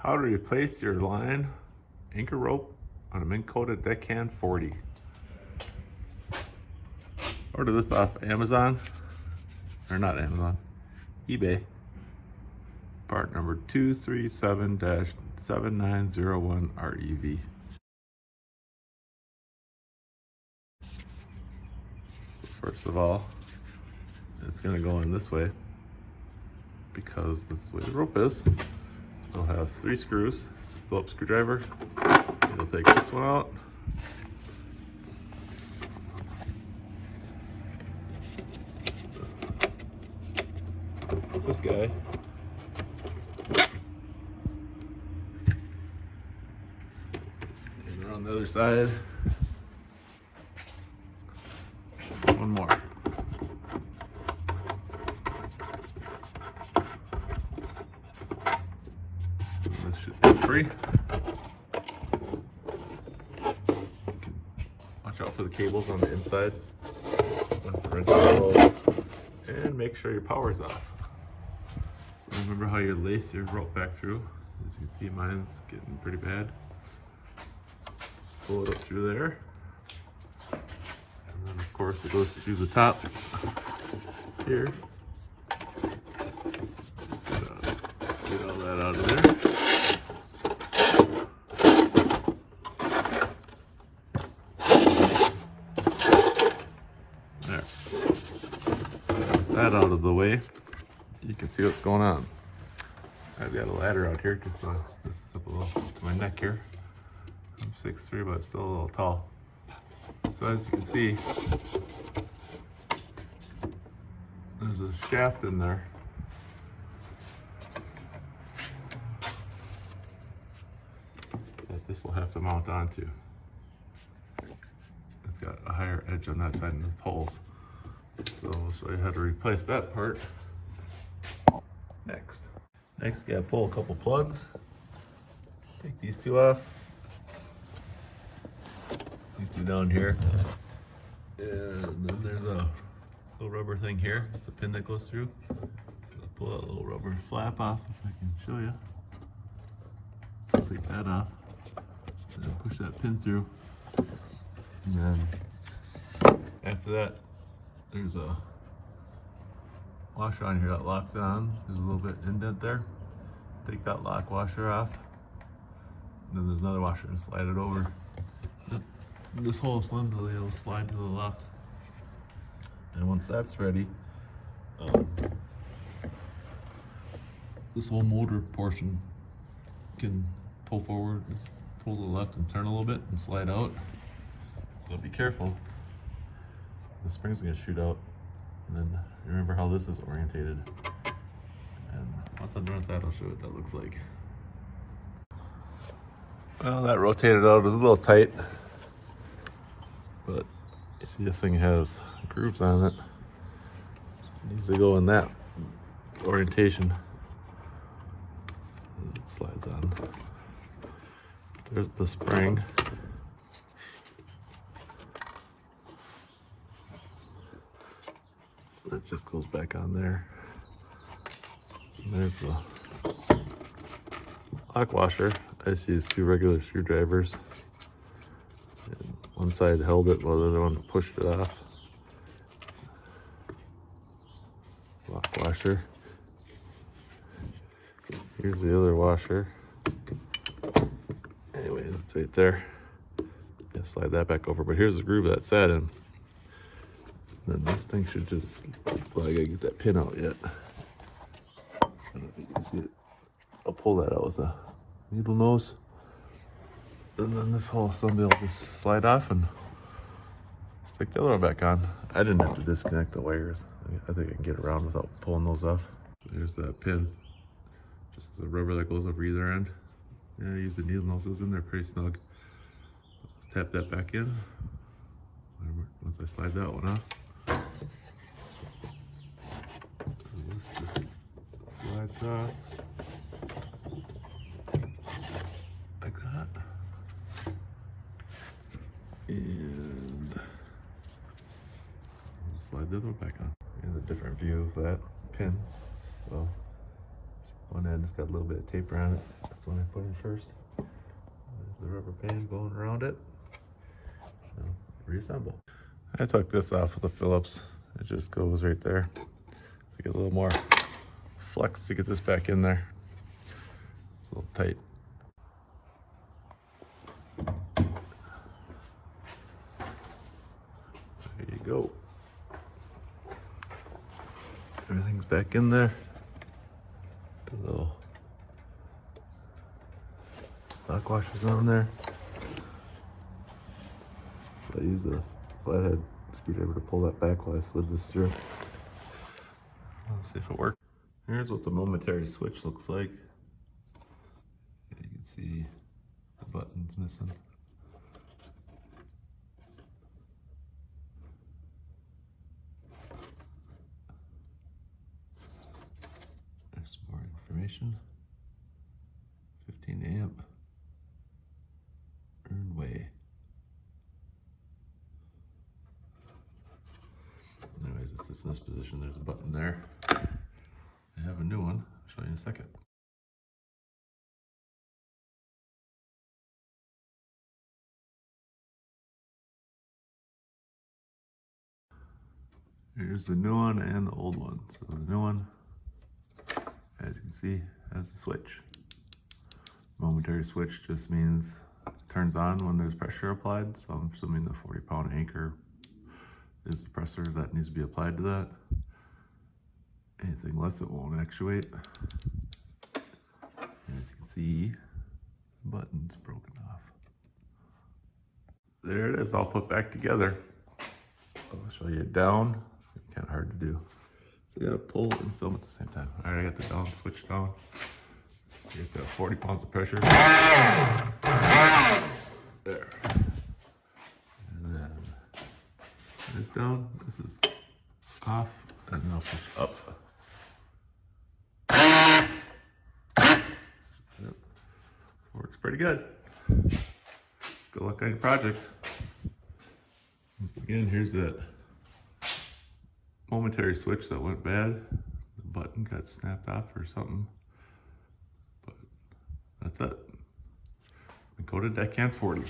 How to replace your line anchor rope on a Minn Kota Deckhand 40. Order this off Amazon, or not Amazon, eBay. Part number 237-7901 REV. So first of all, it's going to go in this way because that's the way the rope is. It'll have 3 screws. It's a Phillips screwdriver. You'll take this one out. This guy. And around the other side. One more. This should be free. Watch out for the cables on the inside. And make sure your power's off. So remember how you lace your rope back through. As you can see, mine's getting pretty bad. Just pull it up through there. And then of course it goes through the top here. Just gotta get all that out of there. There. That out of the way. You can see what's going on. I've got a ladder out here because this is up a little to my neck here. I'm 6'3", but still a little tall. So as you can see, there's a shaft in there. That this will have to mount onto. It's got a higher edge on that side and the holes. So we'll show you how to replace that part next. Next, you gotta pull a couple plugs. Take these 2 off. These 2 down here. And then there's a little rubber thing here. It's a pin that goes through. So I'll pull that little rubber flap off if I can show you. So I'll take that off. And then push that pin through. And then after that, there's a washer on here that locks it on. There's a little bit indent there. Take that lock washer off. And then there's another washer and slide it over. This whole assembly will slide to the left. And once that's ready, this whole motor portion can pull forward, pull to the left and turn a little bit and slide out. So be careful. The spring's gonna shoot out. And then remember how this is orientated. And once I'm done with that, I'll show you what that looks like. Well, that rotated out a little tight. But you see this thing has grooves on it. So it needs to go in that orientation. And it slides on. There's the spring. That just goes back on there. And there's the lock washer. I just used 2 regular screwdrivers. And one side held it while the other one pushed it off. Lock washer. Here's the other washer. Anyways, it's right there. Yeah, slide that back over. But here's the groove that's set in. Then this thing should just, well, I gotta get that pin out yet. I don't know if you can see it. I'll pull that out with a needle nose. And then this whole assembly will just slide off and stick the other one back on. I didn't have to disconnect the wires. I think I can get around without pulling those off. So here's that pin. Just the rubber that goes over either end. Yeah, I use the needle noses in there pretty snug. Let's tap that back in. Once I slide that one off. This just slides off like that, and slide the other one back on. Here's a different view of that pin. So One end has got a little bit of tape around it. That's the one I put in first. There's the rubber band going around it. Now, reassemble. I took this off with the Phillips. It just goes right there. So get a little more flex to get this back in there. It's a little tight. There you go. Everything's back in there. The little lock washers on there. So I use the flathead screwdriver to pull that back while I slid this through. Let's see if it works. Here's what the Momentary switch looks like. You can see the buttons missing. There's some more information. 15 amp. Earn way. Anyways, it's this in this position. There's a button there. I have a new one. I'll show you in a second. Here's the new one and the old one. So the new one, as you can see, has the switch. Momentary switch just means it turns on when there's pressure applied. So I'm assuming the 40-pound anchor is the pressure that needs to be applied to that. Anything less, it won't actuate. And as you can see, the button's broken off. There it is, all put back together. So I'll show you down. It's kind of hard to do. So you gotta pull and film at the same time. All right, I got the down switch down. So you get 40 pounds of pressure. There. And then this down, this is off, and then I'll push up. Yep. Works pretty good. Good luck on your project. Once again, here's that Momentary switch that went bad. The button got snapped off or something. But that's it. Minn Kota Deckhand 40.